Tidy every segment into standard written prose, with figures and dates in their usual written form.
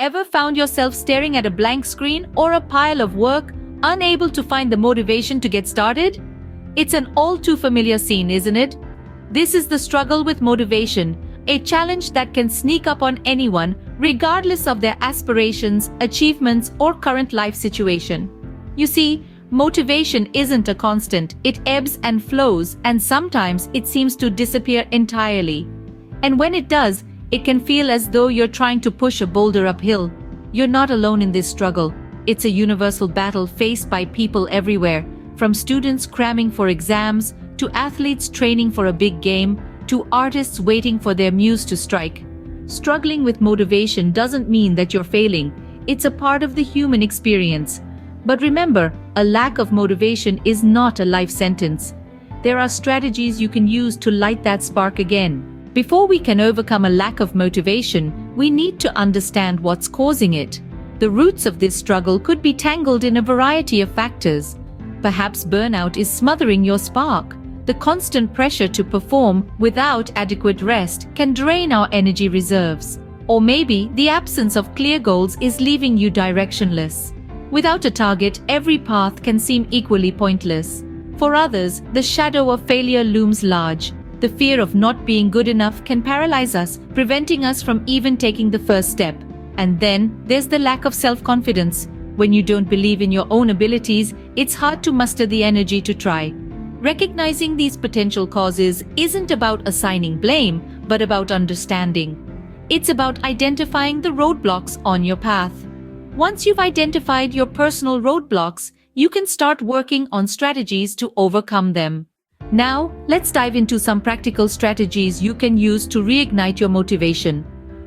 Ever found yourself staring at a blank screen or a pile of work, unable to find the motivation to get started? It's an all too familiar scene, isn't it? This is the struggle with motivation, a challenge that can sneak up on anyone, regardless of their aspirations, achievements, or current life situation. You see, motivation isn't a constant, it ebbs and flows, and sometimes it seems to disappear entirely. And when it does, it can feel as though you're trying to push a boulder uphill. You're not alone in this struggle. It's a universal battle faced by people everywhere, from students cramming for exams, to athletes training for a big game, to artists waiting for their muse to strike. Struggling with motivation doesn't mean that you're failing. It's a part of the human experience. But remember, a lack of motivation is not a life sentence. There are strategies you can use to light that spark again. Before we can overcome a lack of motivation, we need to understand what's causing it. The roots of this struggle could be tangled in a variety of factors. Perhaps burnout is smothering your spark. The constant pressure to perform without adequate rest can drain our energy reserves. Or maybe the absence of clear goals is leaving you directionless. Without a target, every path can seem equally pointless. For others, the shadow of failure looms large. The fear of not being good enough can paralyze us, preventing us from even taking the first step. And then, there's the lack of self-confidence. When you don't believe in your own abilities, it's hard to muster the energy to try. Recognizing these potential causes isn't about assigning blame, but about understanding. It's about identifying the roadblocks on your path. Once you've identified your personal roadblocks, you can start working on strategies to overcome them. Now, let's dive into some practical strategies you can use to reignite your motivation.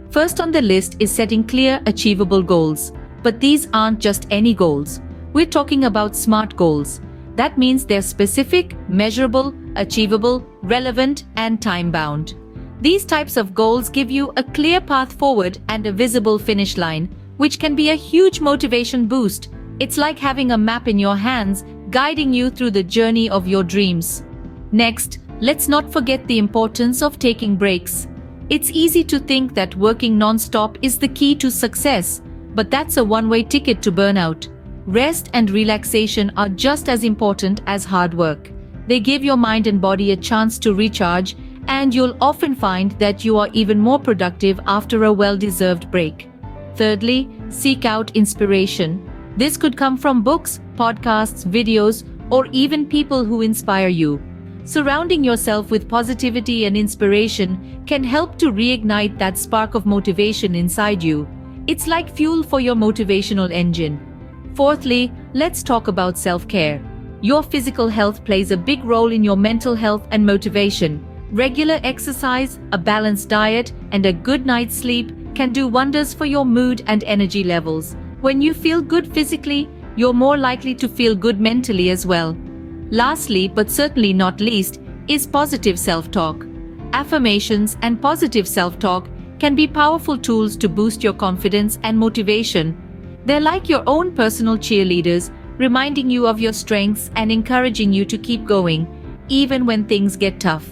First on the list is setting clear, achievable goals. But these aren't just any goals. We're talking about SMART goals. That means they're specific, measurable, achievable, relevant, and time-bound. These types of goals give you a clear path forward and a visible finish line, which can be a huge motivation boost. It's like having a map in your hands, guiding you through the journey of your dreams. Next, let's not forget the importance of taking breaks. It's easy to think that working non-stop is the key to success, but that's a one-way ticket to burnout. Rest and relaxation are just as important as hard work. They give your mind and body a chance to recharge, and you'll often find that you are even more productive after a well-deserved break. Thirdly, seek out inspiration. This could come from books, podcasts, videos, or even people who inspire you. Surrounding yourself with positivity and inspiration can help to reignite that spark of motivation inside you. It's like fuel for your motivational engine. Fourthly, let's talk about self-care. Your physical health plays a big role in your mental health and motivation. Regular exercise, a balanced diet, and a good night's sleep can do wonders for your mood and energy levels. When you feel good physically, you're more likely to feel good mentally as well. Lastly, but certainly not least, is positive self-talk. Affirmations and positive self-talk can be powerful tools to boost your confidence and motivation. They're like your own personal cheerleaders, reminding you of your strengths and encouraging you to keep going, even when things get tough.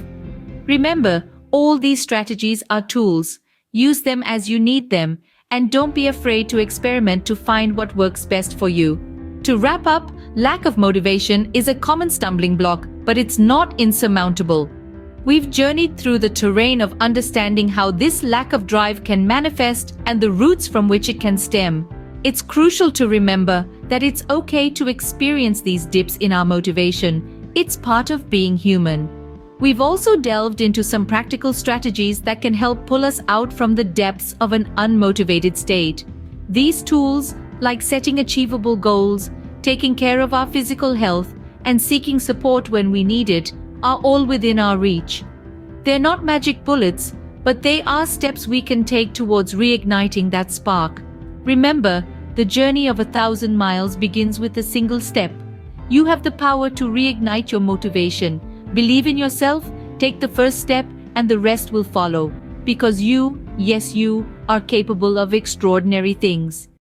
Remember, all these strategies are tools. Use them as you need them, and don't be afraid to experiment to find what works best for you. To wrap up, lack of motivation is a common stumbling block, but it's not insurmountable. We've journeyed through the terrain of understanding how this lack of drive can manifest and the roots from which it can stem. It's crucial to remember that it's okay to experience these dips in our motivation. It's part of being human. We've also delved into some practical strategies that can help pull us out from the depths of an unmotivated state. These tools, like setting achievable goals, taking care of our physical health, and seeking support when we need it, are all within our reach. They're not magic bullets, but they are steps we can take towards reigniting that spark. Remember, the journey of 1,000 miles begins with a single step. You have the power to reignite your motivation. Believe in yourself, take the first step, and the rest will follow. Because you, yes you, are capable of extraordinary things.